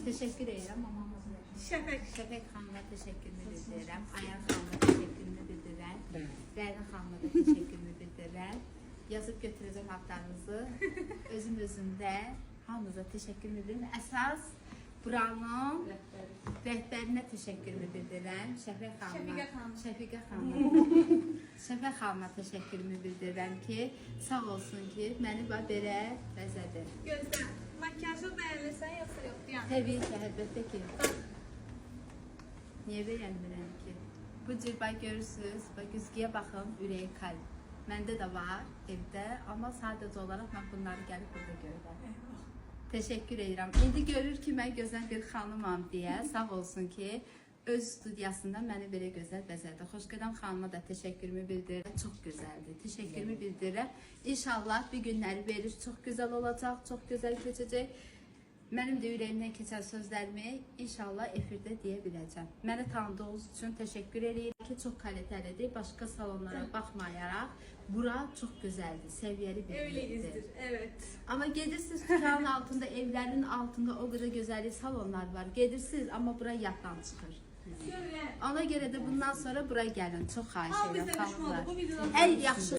Teşekkür ederim mamamız. Şəfək xanıma teşekkürümü bildirirəm. Ayar xanıma teşekkürümü bildirirəm. Rəyna xanıma da teşekkürümü bildirirəm. Yazıb götürəcəm haqlarınızı. Özümdə hamınıza teşekkürümü bildirirəm. Əsas buranın rəhbərinə teşekkürümü bildirirəm. Şəfiqə xanıma teşekkürümü bildirirəm ki, sağ olsun ki, məni belə bəzədi. Gözlə, makyajı bəyənirsən yoxsa yox? Təbii ki, əlbəttə ki. Niyə bəyənmirəm ki? Bu cür görürsünüz, güzgüyə baxın, ürəyi kalp. Məndə də var evdə, amma sadəcə olaraq mən bunları gəlib burada görürəm. Teşekkür edirəm. İndi görür ki, mən gözəl bir xanımam deyə, sağ olsun ki, öz studiyasında məni belə gözəl bəzədi. Xoşqədəm xanıma da teşekkürümü bildirirəm. Çox gözəldir. Teşekkürümü bildirirəm. İnşallah bir günləri verir, çox gözəl olacaq, çox gözəl keçəcək. Mənim də ürəyimdən keçən sözlərimi inşallah efirdə deyə biləcəm. Məni tanıdığınız üçün teşekkür edirəm ki, çox kalitəlidir. Başqa salonlara baxmayaraq, bura çox gözəldir, səviyyəli bir yerdir. Öyleyizdir, evet. Amma gedirsiniz tutanın altında, evlərin altında o qədər gözəl salonlar var. Gedirsiniz, amma bura yaddan çıxır. Ona görə də bundan sonra bura gəlin. Çox xahiş edirəm. Ən yaxşı